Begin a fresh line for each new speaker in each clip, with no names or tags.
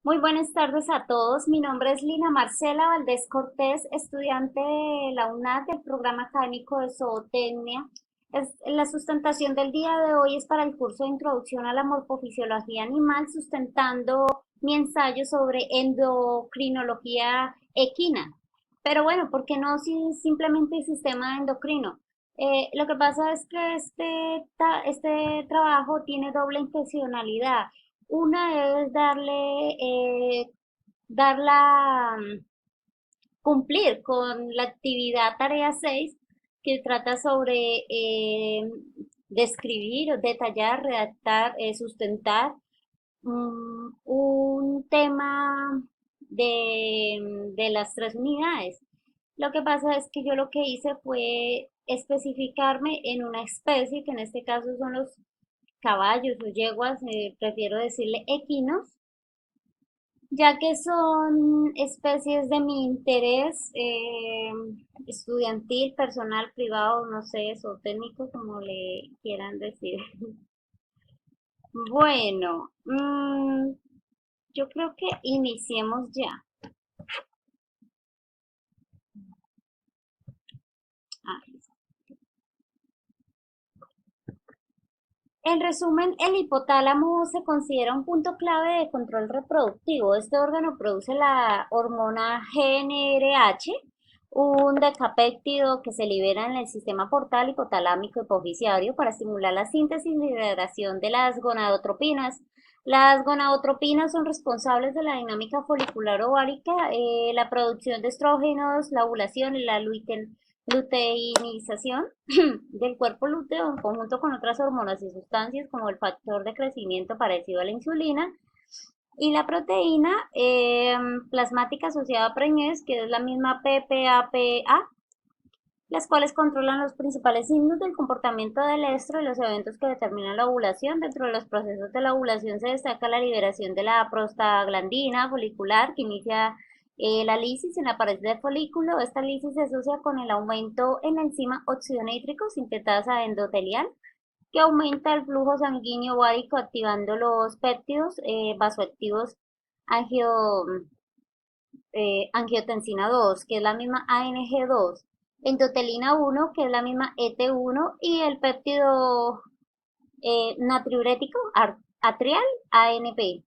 Muy buenas tardes a todos. Mi nombre es Lina Marcela Valdés Cortés, estudiante de la UNAD del programa académico de Zootecnia. La sustentación del día de hoy es para el curso de Introducción a la Morfofisiología Animal, sustentando mi ensayo sobre endocrinología equina. Pero bueno, ¿por qué no si simplemente el sistema endocrino? Lo que pasa es que este trabajo tiene doble intencionalidad. Una es darla, cumplir con la actividad tarea 6 que trata sobre describir, detallar, redactar, sustentar un tema de las tres unidades. Lo que pasa es que yo lo que hice fue especificarme en una especie, que en este caso son los caballos o yeguas, prefiero decirle equinos, ya que son especies de mi interés estudiantil, personal, privado, no sé, técnico, como le quieran decir. Bueno, yo creo que iniciemos ya. Ah, en resumen, el hipotálamo se considera un punto clave de control reproductivo. Este órgano produce la hormona GnRH, un decapéptido que se libera en el sistema portal hipotalámico hipofisiario para estimular la síntesis y liberación de las gonadotropinas. Las gonadotropinas son responsables de la dinámica folicular ovárica, la producción de estrógenos, la ovulación y la luteinización del cuerpo lúteo en conjunto con otras hormonas y sustancias como el factor de crecimiento parecido a la insulina y la proteína plasmática asociada a preñez, que es la misma PPAPA, las cuales controlan los principales signos del comportamiento del estro y los eventos que determinan la ovulación. Dentro de los procesos de la ovulación se destaca la liberación de la prostaglandina folicular que inicia la lisis en la pared del folículo. Esta lisis se asocia con el aumento en la enzima óxido nítrico sintetasa endotelial que aumenta el flujo sanguíneo ovárico activando los péptidos vasoactivos angio, angiotensina 2, que es la misma ANG2, endotelina 1, que es la misma ET1, y el péptido natriurético atrial ANP.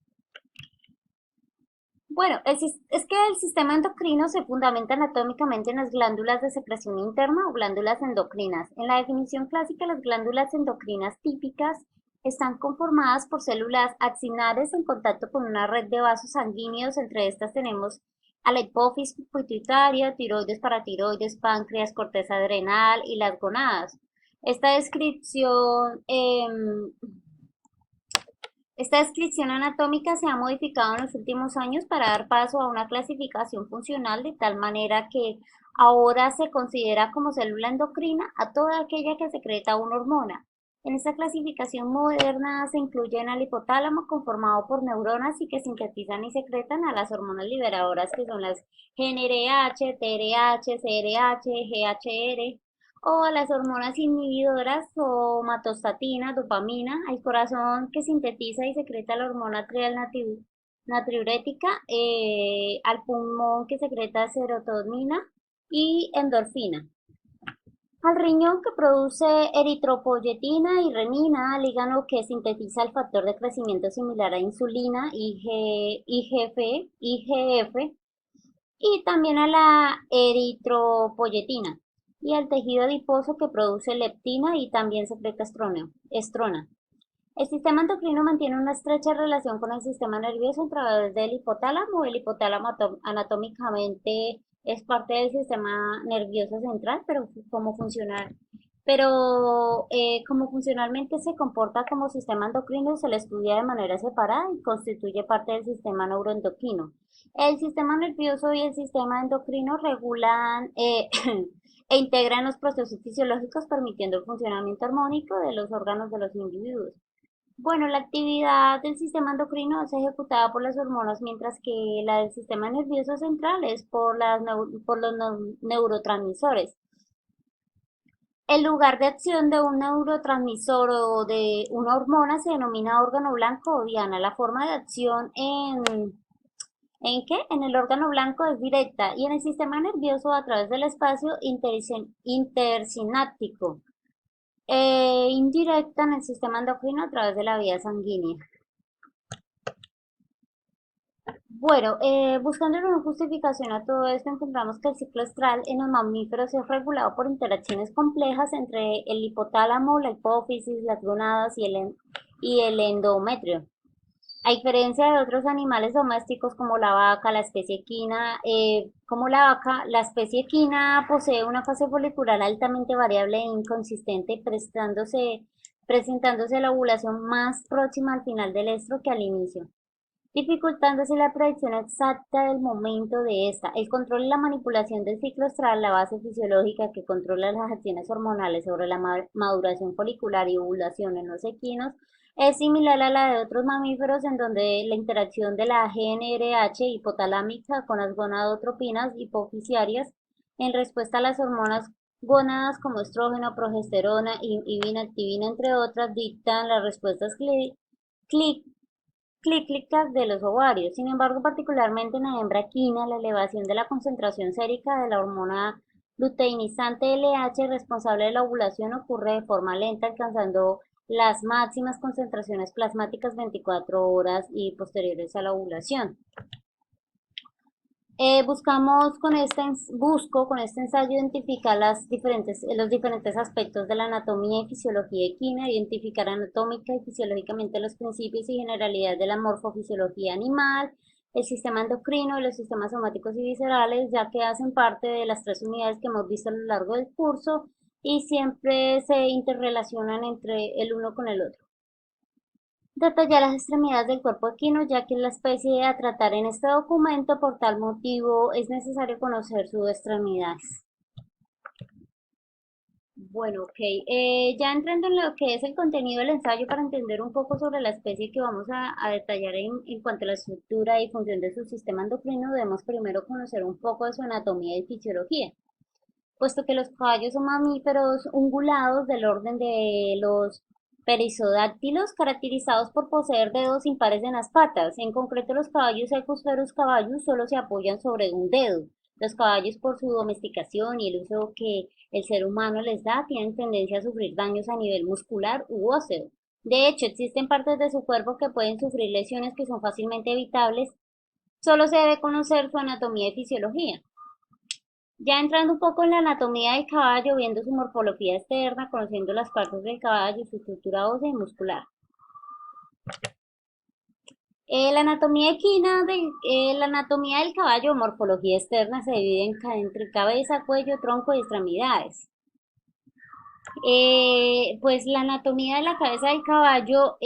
Bueno, es que el sistema endocrino se fundamenta anatómicamente en las glándulas de secreción interna o glándulas endocrinas. En la definición clásica, las glándulas endocrinas típicas están conformadas por células axinares en contacto con una red de vasos sanguíneos. Entre estas tenemos a la hipófisis pituitaria, tiroides, paratiroides, páncreas, corteza adrenal y las gonadas. Esta descripción esta descripción anatómica se ha modificado en los últimos años para dar paso a una clasificación funcional de tal manera que ahora se considera como célula endocrina a toda aquella que secreta una hormona. En esta clasificación moderna se incluyen al hipotálamo conformado por neuronas y que sintetizan y secretan a las hormonas liberadoras que son las GnRH, TRH, CRH, GHR, o a las hormonas inhibidoras o somatostatina, dopamina, al corazón que sintetiza y secreta la hormona natriurética, al pulmón que secreta serotonina y endorfina, al riñón que produce eritropoyetina y renina, al hígado que sintetiza el factor de crecimiento similar a insulina, IGF, y también a la eritropoyetina y al tejido adiposo que produce leptina y también secreta estrona. El sistema endocrino mantiene una estrecha relación con el sistema nervioso a través del hipotálamo. El hipotálamo anatómicamente es parte del sistema nervioso central, como funcionalmente se comporta como sistema endocrino, se le estudia de manera separada y constituye parte del sistema neuroendocrino. El sistema nervioso y el sistema endocrino regulan e integran los procesos fisiológicos permitiendo el funcionamiento armónico de los órganos de los individuos. Bueno, la actividad del sistema endocrino es ejecutada por las hormonas, mientras que la del sistema nervioso central es por los neurotransmisores. El lugar de acción de un neurotransmisor o de una hormona se denomina órgano blanco o diana. La forma de acción ¿En qué? En el órgano blanco es directa y en el sistema nervioso a través del espacio intersináptico. Indirecta en el sistema endocrino a través de la vía sanguínea. Bueno, buscando una justificación a todo esto, encontramos que el ciclo estral en los mamíferos es regulado por interacciones complejas entre el hipotálamo, la hipófisis, las gónadas y el endometrio. A diferencia de otros animales domésticos como la vaca, la especie equina, como la vaca, la especie equina posee una fase folicular altamente variable e inconsistente, presentándose la ovulación más próxima al final del estro que al inicio, dificultándose la predicción exacta del momento de esta. El control y la manipulación del ciclo estral, la base fisiológica que controla las acciones hormonales sobre la maduración folicular y ovulación en los equinos, es similar a la de otros mamíferos en donde la interacción de la GnRH hipotalámica con las gonadotropinas hipofisiarias en respuesta a las hormonas gónadas como estrógeno, progesterona y vinactivina, entre otras, dictan las respuestas cíclicas de los ovarios. Sin embargo, particularmente en la hembra equina, la elevación de la concentración sérica de la hormona luteinizante LH responsable de la ovulación ocurre de forma lenta, alcanzando las máximas concentraciones plasmáticas 24 horas y posteriores a la ovulación. Busco con este ensayo identificar los diferentes aspectos de la anatomía y fisiología equina, identificar anatómica y fisiológicamente los principios y generalidades de la morfofisiología animal, el sistema endocrino y los sistemas somáticos y viscerales, ya que hacen parte de las tres unidades que hemos visto a lo largo del curso y siempre se interrelacionan entre el uno con el otro. Detallar las extremidades del cuerpo equino, ya que es la especie a tratar en este documento, por tal motivo es necesario conocer sus extremidades. Bueno, ok. Ya entrando en lo que es el contenido del ensayo para entender un poco sobre la especie que vamos a detallar en cuanto a la estructura y función de su sistema endocrino, debemos primero conocer un poco de su anatomía y fisiología, puesto que los caballos son mamíferos ungulados del orden de los perisodáctilos, caracterizados por poseer dedos impares en las patas. En concreto, los caballos equus caballos solo se apoyan sobre un dedo. Los caballos, por su domesticación y el uso que el ser humano les da, tienen tendencia a sufrir daños a nivel muscular u óseo. De hecho, existen partes de su cuerpo que pueden sufrir lesiones que son fácilmente evitables. Solo se debe conocer su anatomía y fisiología. Ya entrando un poco en la anatomía del caballo, viendo su morfología externa, conociendo las partes del caballo, su estructura ósea y muscular. La anatomía del caballo o morfología externa se divide entre cabeza, cuello, tronco y extremidades. Pues la anatomía de la cabeza del caballo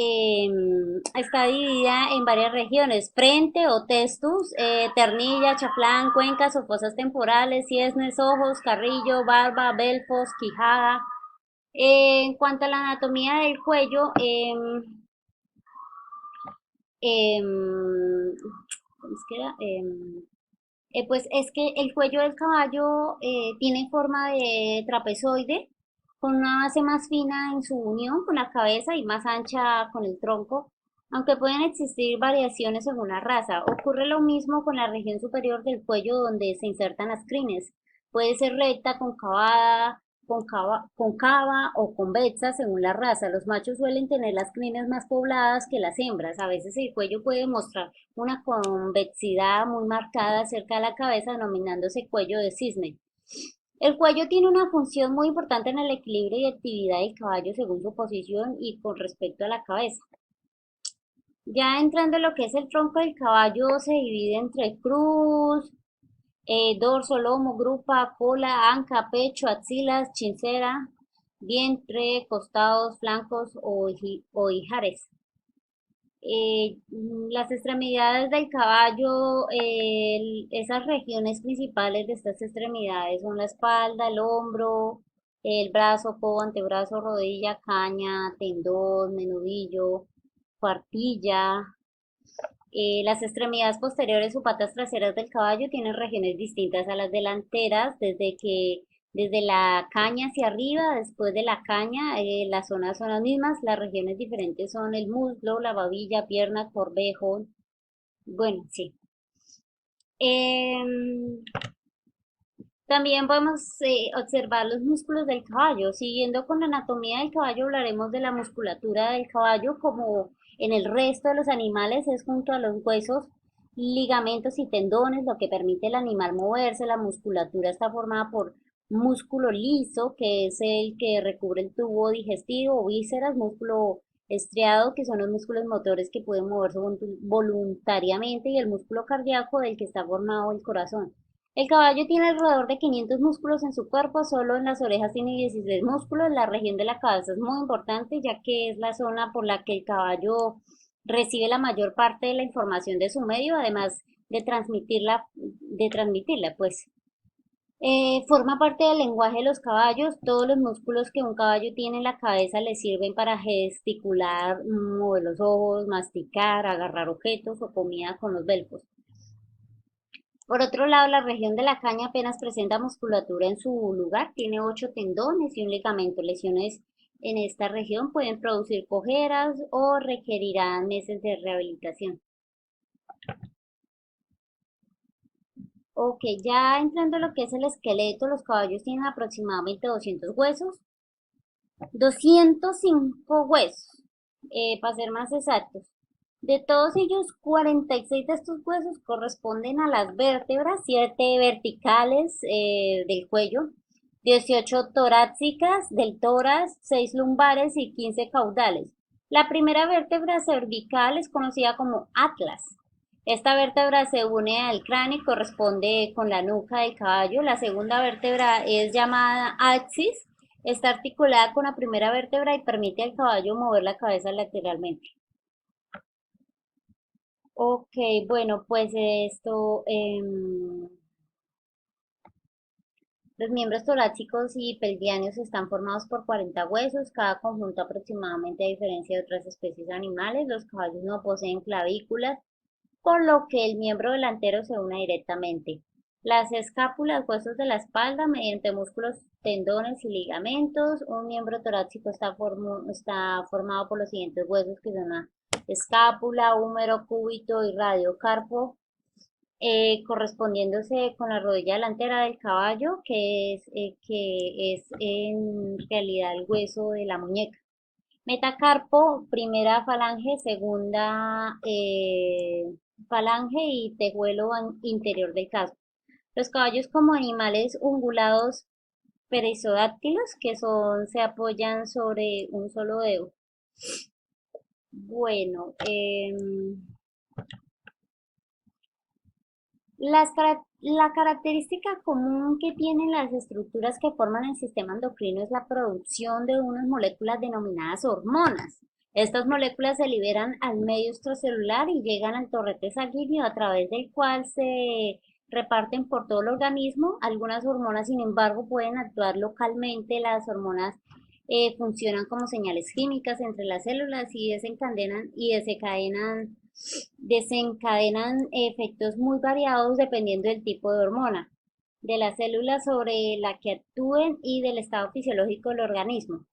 está dividida en varias regiones: frente o testus, ternilla, chaflán, cuencas o fosas temporales, sienes, ojos, carrillo, barba, belfos, quijada. En cuanto a la anatomía del cuello, ¿cómo es que era? Pues es que el cuello del caballo tiene forma de trapezoide, con una base más fina en su unión con la cabeza y más ancha con el tronco, aunque pueden existir variaciones según la raza. Ocurre lo mismo con la región superior del cuello donde se insertan las crines. Puede ser recta, concava o convexa según la raza. Los machos suelen tener las crines más pobladas que las hembras. A veces el cuello puede mostrar una convexidad muy marcada cerca de la cabeza, denominándose cuello de cisne. El cuello tiene una función muy importante en el equilibrio y actividad del caballo según su posición y con respecto a la cabeza. Ya entrando en lo que es el tronco del caballo, se divide entre cruz, dorso, lomo, grupa, cola, anca, pecho, axilas, chincera, vientre, costados, flancos o ijares. Las extremidades del caballo, esas regiones principales de estas extremidades son la espalda, el hombro, el brazo, codo, antebrazo, rodilla, caña, tendón, menudillo, cuartilla. Las extremidades posteriores o patas traseras del caballo tienen regiones distintas a las delanteras, desde la caña hacia arriba, después de la caña, las zonas son las mismas, las regiones diferentes son el muslo, la babilla, pierna, corvejo. Bueno, sí. Em, También podemos observar los músculos del caballo. Siguiendo con la anatomía del caballo, hablaremos de la musculatura del caballo, como en el resto de los animales es junto a los huesos, ligamentos y tendones, lo que permite al animal moverse. La musculatura está formada por músculo liso, que es el que recubre el tubo digestivo, vísceras, músculo estriado, que son los músculos motores que pueden moverse voluntariamente, y el músculo cardíaco, del que está formado el corazón. El caballo tiene alrededor de 500 músculos en su cuerpo, solo en las orejas tiene 16 músculos. La región de la cabeza es muy importante, ya que es la zona por la que el caballo recibe la mayor parte de la información de su medio, además de transmitirla, pues. Forma parte del lenguaje de los caballos. Todos los músculos que un caballo tiene en la cabeza le sirven para gesticular, mover los ojos, masticar, agarrar objetos o comida con los belfos. Por otro lado, la región de la caña apenas presenta musculatura en su lugar, tiene 8 tendones y un ligamento. Lesiones en esta región pueden producir cojeras o requerirán meses de rehabilitación. Ok, ya entrando en lo que es el esqueleto, los caballos tienen aproximadamente 200 huesos, 205 huesos, para ser más exactos. De todos ellos, 46 de estos huesos corresponden a las vértebras, 7 verticales del cuello, 18 torácicas del tórax, 6 lumbares y 15 caudales. La primera vértebra cervical es conocida como atlas. Esta vértebra se une al cráneo y corresponde con la nuca del caballo. La segunda vértebra es llamada axis. Está articulada con la primera vértebra y permite al caballo mover la cabeza lateralmente. Ok, bueno, pues los miembros torácicos y pelvianos están formados por 40 huesos, cada conjunto aproximadamente, a diferencia de otras especies animales. Los caballos no poseen clavículas, por lo que el miembro delantero se une directamente. Las escápulas, huesos de la espalda, mediante músculos, tendones y ligamentos. Un miembro torácico está formado por los siguientes huesos, que son la escápula, húmero, cúbito y radiocarpo, correspondiéndose con la rodilla delantera del caballo, que es en realidad el hueso de la muñeca. Metacarpo, primera falange, segunda falange y tejuelo interior del casco. Los caballos, como animales ungulados perisodáctilos, se apoyan sobre un solo dedo. Bueno, la característica común que tienen las estructuras que forman el sistema endocrino es la producción de unas moléculas denominadas hormonas. Estas moléculas se liberan al medio extracelular y llegan al torrente sanguíneo, a través del cual se reparten por todo el organismo. Algunas hormonas, sin embargo, pueden actuar localmente. Las hormonas funcionan como señales químicas entre las células y desencadenan efectos muy variados dependiendo del tipo de hormona, de la célula sobre la que actúen y del estado fisiológico del organismo.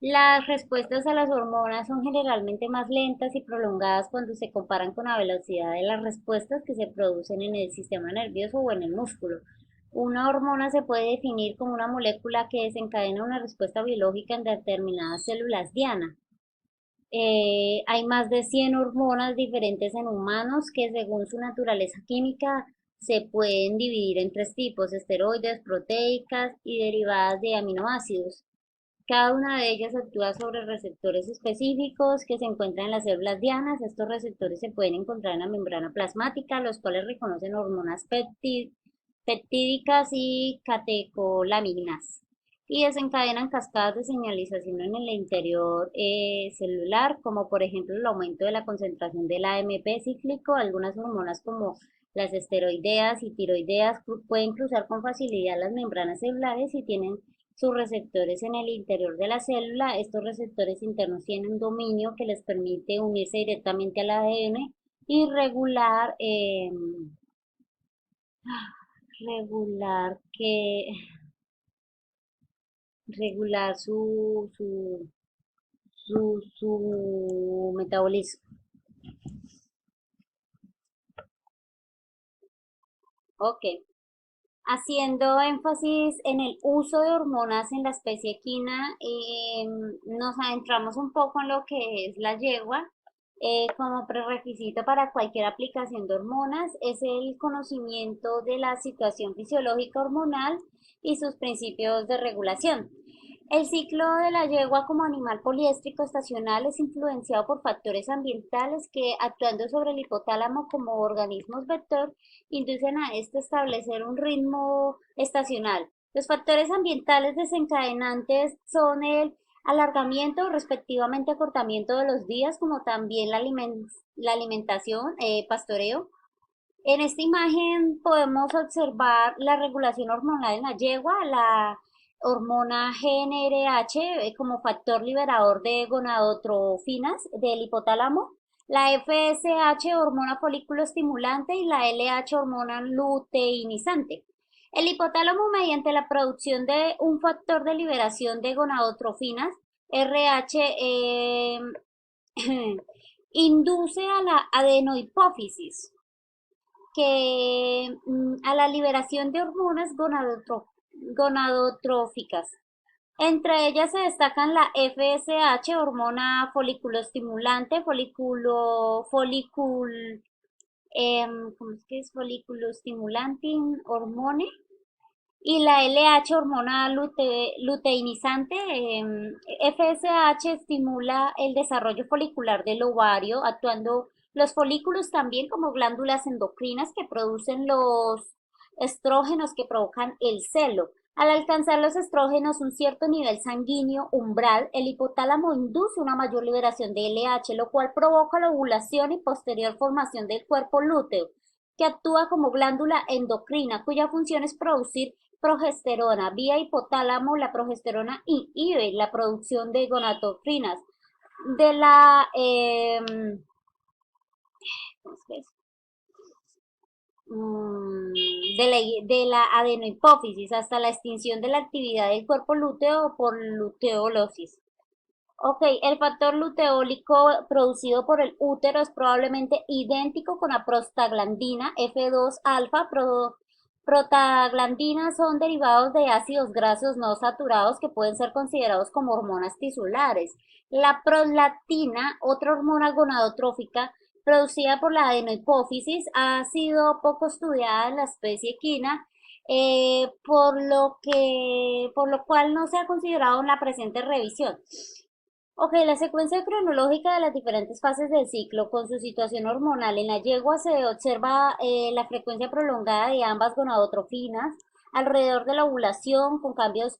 Las respuestas a las hormonas son generalmente más lentas y prolongadas cuando se comparan con la velocidad de las respuestas que se producen en el sistema nervioso o en el músculo. Una hormona se puede definir como una molécula que desencadena una respuesta biológica en determinadas células diana. Hay más de 100 hormonas diferentes en humanos, que según su naturaleza química se pueden dividir en tres tipos: esteroides, proteicas y derivadas de aminoácidos. Cada una de ellas actúa sobre receptores específicos que se encuentran en las células dianas. Estos receptores se pueden encontrar en la membrana plasmática, los cuales reconocen hormonas peptídicas y catecolaminas, y desencadenan cascadas de señalización en el interior celular, como por ejemplo el aumento de la concentración del AMP cíclico. Algunas hormonas, como las esteroideas y tiroideas, pueden cruzar con facilidad las membranas celulares y tienen sus receptores en el interior de la célula. Estos receptores internos tienen un dominio que les permite unirse directamente al ADN y regular que regular su metabolismo. Ok. Haciendo énfasis en el uso de hormonas en la especie equina, nos adentramos un poco en lo que es la yegua. Como prerequisito para cualquier aplicación de hormonas es el conocimiento de la situación fisiológica hormonal y sus principios de regulación. El ciclo de la yegua como animal poliéstrico estacional es influenciado por factores ambientales que, actuando sobre el hipotálamo como organismos vector, inducen a este a establecer un ritmo estacional. Los factores ambientales desencadenantes son el alargamiento o respectivamente acortamiento de los días, como también la alimentación, pastoreo. En esta imagen podemos observar la regulación hormonal en la yegua, la hormona GnRH como factor liberador de gonadotrofinas del hipotálamo, la FSH hormona folículo estimulante y la LH hormona luteinizante. El hipotálamo, mediante la producción de un factor de liberación de gonadotrofinas, RH, induce a la adenohipófisis, que a la liberación de hormonas gonadotróficas. Entre ellas se destacan la FSH, hormona folículo estimulante, ¿cómo es que es? Folículo estimulante hormone, y la LH, hormona luteinizante. FSH estimula el desarrollo folicular del ovario, actuando los folículos también como glándulas endocrinas que producen los estrógenos que provocan el celo. Al alcanzar los estrógenos un cierto nivel sanguíneo umbral, el hipotálamo induce una mayor liberación de LH, lo cual provoca la ovulación y posterior formación del cuerpo lúteo, que actúa como glándula endocrina, cuya función es producir progesterona. Vía hipotálamo, la progesterona inhibe la producción de gonadotrophinas de ¿cómo es que es? De la adenohipófisis hasta la extinción de la actividad del cuerpo lúteo por luteolosis. Ok, el factor luteólico producido por el útero es probablemente idéntico con la prostaglandina F2 alfa. Prostaglandinas son derivados de ácidos grasos no saturados que pueden ser considerados como hormonas tisulares. La prolactina, otra hormona gonadotrófica producida por la adenohipófisis, ha sido poco estudiada en la especie equina, por lo cual no se ha considerado en la presente revisión. Ok, la secuencia cronológica de las diferentes fases del ciclo con su situación hormonal. En la yegua se observa la frecuencia prolongada de ambas gonadotrofinas alrededor de la ovulación, con cambios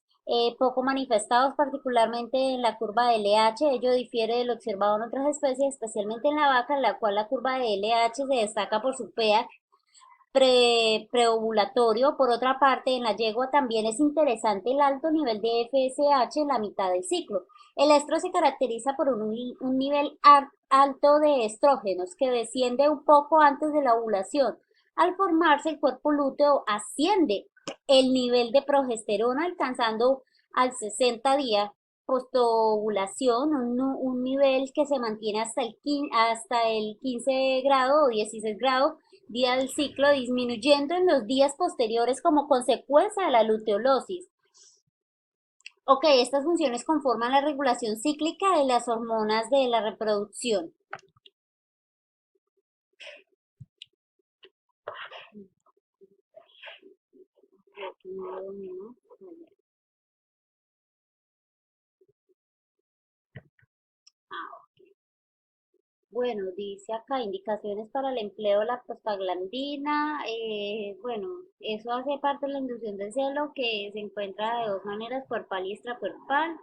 poco manifestados, particularmente en la curva de LH. Ello difiere de lo observado en otras especies, especialmente en la vaca, en la cual la curva de LH se destaca por su pH preovulatorio. Por otra parte, en la yegua también es interesante el alto nivel de FSH en la mitad del ciclo. El estro se caracteriza por un nivel alto de estrógenos que desciende un poco antes de la ovulación. Al formarse el cuerpo lúteo, asciende el nivel de progesterona, alcanzando al 60 días postovulación un nivel que se mantiene hasta el 15 grado o 16 grados día del ciclo, disminuyendo en los días posteriores como consecuencia de la luteolosis. Ok, estas funciones conforman la regulación cíclica de las hormonas de la reproducción. Bueno, dice acá indicaciones para el empleo de la prostaglandina. Bueno, eso hace parte de la inducción del celo, que se encuentra de dos maneras, puerpal y extrapuerpal,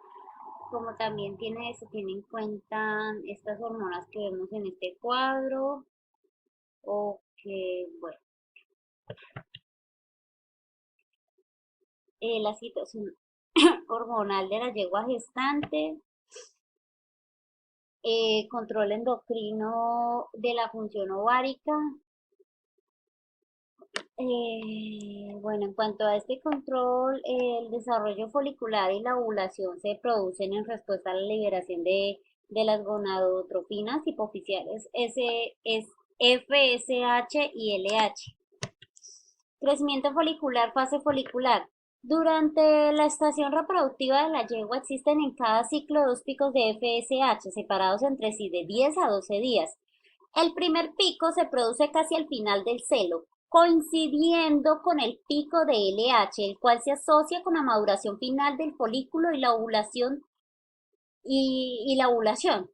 como también se tiene en cuenta estas hormonas que vemos en este cuadro. O que, bueno, la situación hormonal de la yegua gestante, control endocrino de la función ovárica. Bueno, en cuanto a este control, el desarrollo folicular y la ovulación se producen en respuesta a la liberación de las gonadotrofinas hipoficiales, S, es FSH y LH. Crecimiento folicular, fase folicular. Durante la estación reproductiva de la yegua existen en cada ciclo dos picos de FSH separados entre sí de 10 a 12 días. El primer pico se produce casi al final del celo, coincidiendo con el pico de LH, el cual se asocia con la maduración final del folículo y la ovulación. La ovulación.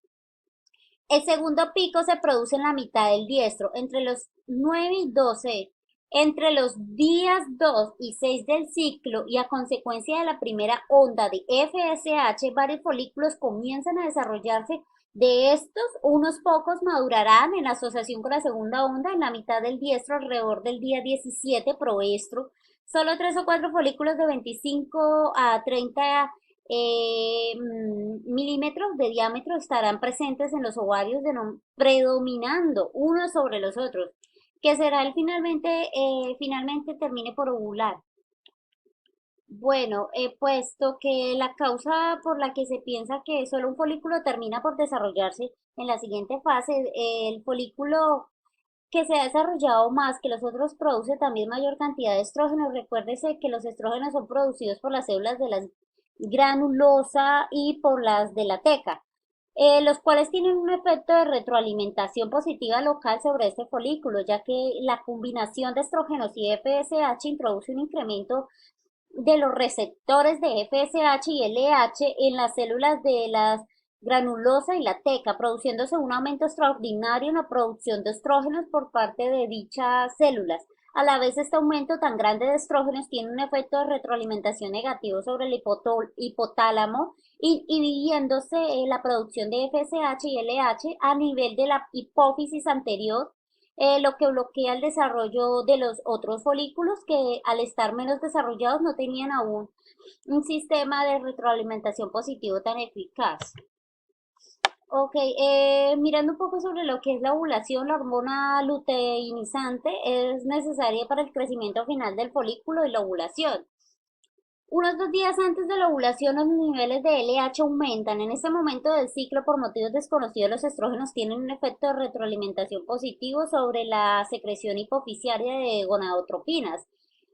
El segundo pico se produce en la mitad del diestro, entre los 9 y 12, entre los días 2 y 6 del ciclo, y a consecuencia de la primera onda de FSH, varios folículos comienzan a desarrollarse. De estos, unos pocos madurarán en asociación con la segunda onda en la mitad del diestro alrededor del día 17 proestro. Solo 3 o 4 folículos de 25 a 30 milímetros de diámetro estarán presentes en los ovarios, predominando unos sobre los otros, que será finalmente termine por ovular. Bueno, puesto que la causa por la que se piensa que solo un folículo termina por desarrollarse en la siguiente fase, el folículo que se ha desarrollado más que los otros produce también mayor cantidad de estrógenos. Recuérdese que los estrógenos son producidos por las células de la granulosa y por las de la teca, los cuales tienen un efecto de retroalimentación positiva local sobre este folículo, ya que la combinación de estrógenos y FSH introduce un incremento de los receptores de FSH y LH en las células de la granulosa y la teca, produciéndose un aumento extraordinario en la producción de estrógenos por parte de dichas células. A la vez, este aumento tan grande de estrógenos tiene un efecto de retroalimentación negativo sobre el hipotálamo, inhibiéndose la producción de FSH y LH a nivel de la hipófisis anterior, lo que bloquea el desarrollo de los otros folículos que al estar menos desarrollados no tenían aún un sistema de retroalimentación positivo tan eficaz. Ok, mirando un poco sobre lo que es la ovulación, la hormona luteinizante es necesaria para el crecimiento final del folículo y la ovulación. Unos 2 días antes de la ovulación, los niveles de LH aumentan. En este momento del ciclo, por motivos desconocidos, los estrógenos tienen un efecto de retroalimentación positivo sobre la secreción hipofisiaria de gonadotropinas,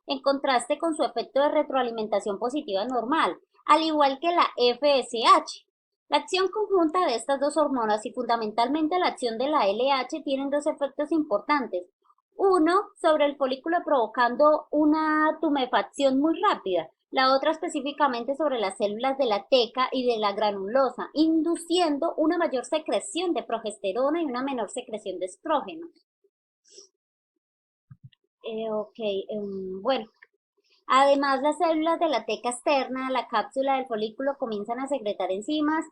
en contraste con su efecto de retroalimentación positiva normal, al igual que la FSH. La acción conjunta de estas dos hormonas y fundamentalmente la acción de la LH tienen dos efectos importantes. Uno, sobre el folículo provocando una tumefacción muy rápida. La otra específicamente sobre las células de la teca y de la granulosa, induciendo una mayor secreción de progesterona y una menor secreción de estrógenos. Ok, bueno, además, las células de la teca externa, la cápsula del folículo, comienzan a secretar enzimas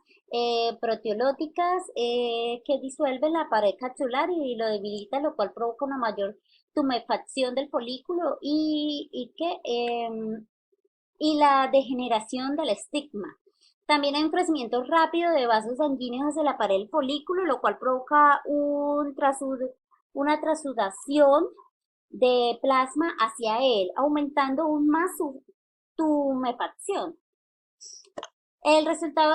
proteolíticas que disuelven la pared capsular y lo debilitan, lo cual provoca una mayor tumefacción del folículo y la degeneración del estigma. También hay un crecimiento rápido de vasos sanguíneos hacia la pared del folículo, lo cual provoca una trasudación de plasma hacia él, aumentando aún más su tumefacción. El resultado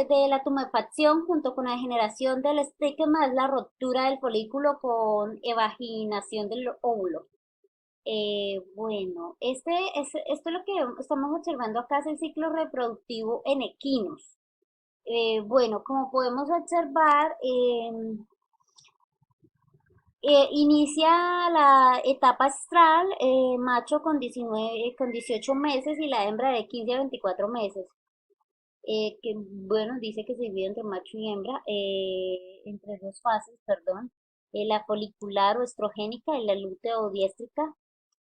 de la tumefacción junto con la degeneración del estigma es la ruptura del folículo con evaginación del óvulo. Bueno, esto es lo que estamos observando acá, es el ciclo reproductivo en equinos. Bueno, como podemos observar, inicia la etapa estral, macho con 18 meses y la hembra de 15 a 24 meses. Que bueno, dice que se divide entre macho y hembra, entre dos fases, perdón, la folicular o estrogénica y la luteodiéstrica.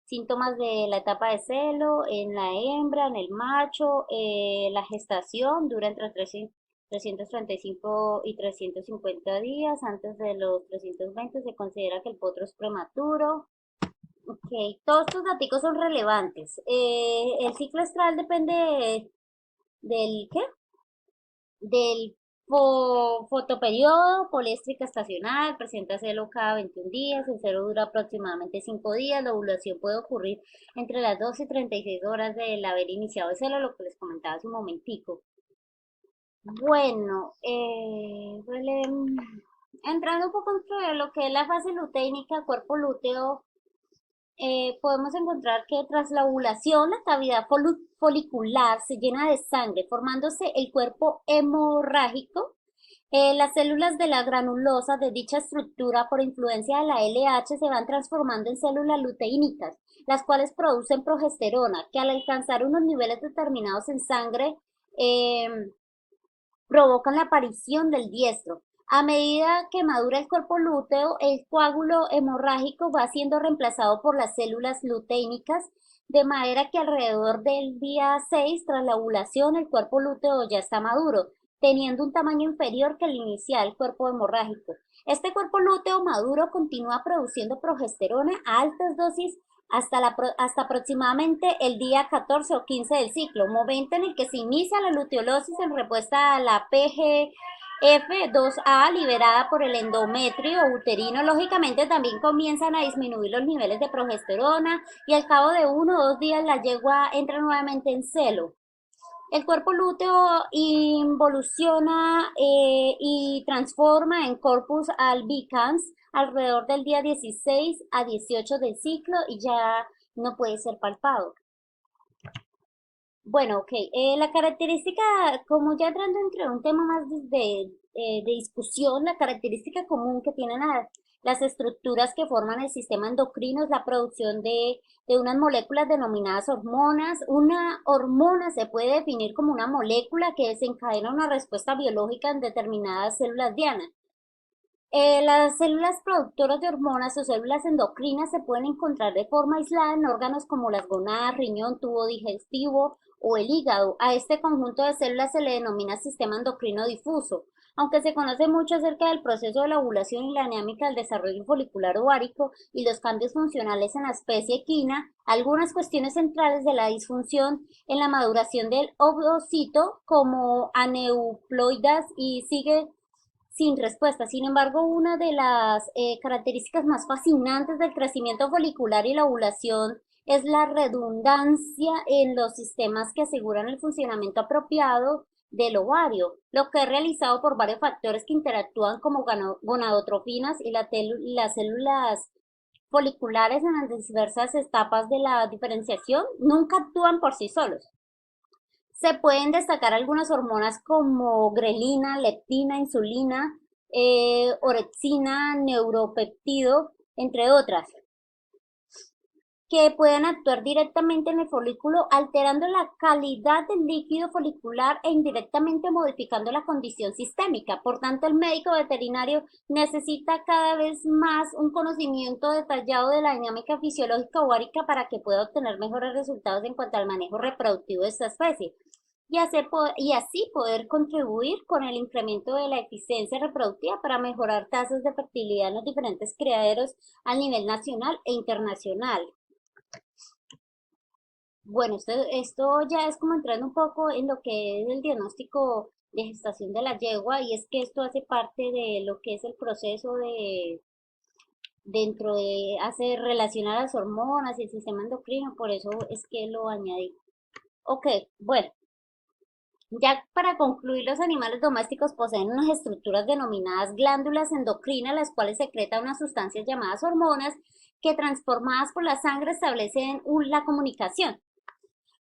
Síntomas de la etapa de celo en la hembra, en el macho, la gestación dura entre 335 y 350 días. Antes de los 320 se considera que el potro es prematuro. Ok, todos estos datos son relevantes. El ciclo estral depende del, ¿qué? Del fotoperiodo, poliéstrica estacional, presenta celo cada 21 días, el celo dura aproximadamente 5 días, la ovulación puede ocurrir entre las 12 y 36 horas del haber iniciado el celo, lo que les comentaba hace un momentico. Bueno, entrando un poco entre lo que es la fase luteínica, cuerpo lúteo, podemos encontrar que tras la ovulación la cavidad folicular se llena de sangre, formándose el cuerpo hemorrágico. Las células de la granulosa de dicha estructura, por influencia de la LH, se van transformando en células luteínicas, las cuales producen progesterona, que al alcanzar unos niveles determinados en sangre, eh, provocan la aparición del diestro. A medida que madura el cuerpo lúteo, el coágulo hemorrágico va siendo reemplazado por las células luteínicas, de manera que alrededor del día 6 tras la ovulación, el cuerpo lúteo ya está maduro, teniendo un tamaño inferior que el inicial cuerpo hemorrágico. Este cuerpo lúteo maduro continúa produciendo progesterona a altas dosis hasta aproximadamente el día 14 o 15 del ciclo, momento en el que se inicia la luteolosis en respuesta a la PGF2A liberada por el endometrio uterino. Lógicamente también comienzan a disminuir los niveles de progesterona y al cabo de 1 o 2 días la yegua entra nuevamente en celo. El cuerpo lúteo involuciona y transforma en corpus albicans alrededor del día 16 a 18 del ciclo y ya no puede ser palpado. Bueno, ok. La característica, como ya entrando entre un tema más de discusión, la característica común que tienen las estructuras que forman el sistema endocrino es la producción de unas moléculas denominadas hormonas. Una hormona se puede definir como una molécula que desencadena una respuesta biológica en determinadas células diana. Las células productoras de hormonas o células endocrinas se pueden encontrar de forma aislada en órganos como las gonadas, riñón, tubo digestivo o el hígado. A este conjunto de células se le denomina sistema endocrino difuso. Aunque se conoce mucho acerca del proceso de la ovulación y la dinámica del desarrollo folicular ovárico y los cambios funcionales en la especie equina, algunas cuestiones centrales de la disfunción en la maduración del ovocito, como aneuploidas, y sigue sin respuesta. Sin embargo, una de las características más fascinantes del crecimiento folicular y la ovulación es la redundancia en los sistemas que aseguran el funcionamiento apropiado del ovario, lo que es realizado por varios factores que interactúan como gonadotrofinas y las células foliculares en las diversas etapas de la diferenciación nunca actúan por sí solos. Se pueden destacar algunas hormonas como grelina, leptina, insulina, orexina, neuropéptido, entre otras, que pueden actuar directamente en el folículo, alterando la calidad del líquido folicular e indirectamente modificando la condición sistémica. Por tanto, el médico veterinario necesita cada vez más un conocimiento detallado de la dinámica fisiológica ovárica para que pueda obtener mejores resultados en cuanto al manejo reproductivo de esta especie y así poder contribuir con el incremento de la eficiencia reproductiva para mejorar tasas de fertilidad en los diferentes criaderos a nivel nacional e internacional. Bueno, esto ya es como entrando un poco en lo que es el diagnóstico de gestación de la yegua, y es que esto hace parte de lo que es el proceso de dentro de hacer relacionar las hormonas y el sistema endocrino, por eso es que lo añadí. Ok, bueno. Ya para concluir, los animales domésticos poseen unas estructuras denominadas glándulas endocrinas, las cuales secretan unas sustancias llamadas hormonas que transformadas por la sangre establecen la comunicación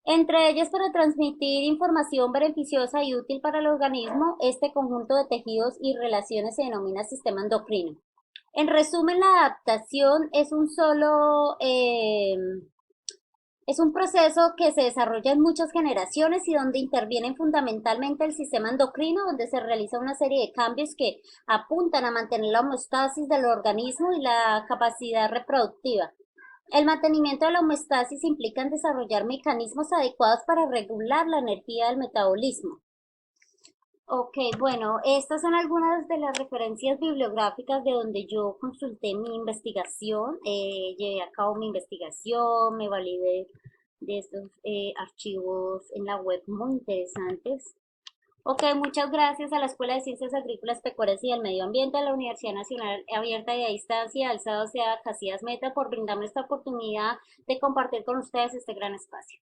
entre ellas para transmitir información beneficiosa y útil para el organismo. Este conjunto de tejidos y relaciones se denomina sistema endocrino. En resumen, la adaptación es un proceso que se desarrolla en muchas generaciones y donde intervienen fundamentalmente el sistema endocrino, donde se realiza una serie de cambios que apuntan a mantener la homeostasis del organismo y la capacidad reproductiva. El mantenimiento de la homeostasis implica en desarrollar mecanismos adecuados para regular la energía del metabolismo. Ok, bueno, estas son algunas de las referencias bibliográficas de donde yo consulté mi investigación, llevé a cabo mi investigación, me validé de estos archivos en la web muy interesantes. Ok, muchas gracias a la Escuela de Ciencias Agrícolas, Pecuarias y del Medio Ambiente de la Universidad Nacional Abierta y a Distancia, Alzado sea Casillas Meta, por brindarme esta oportunidad de compartir con ustedes este gran espacio.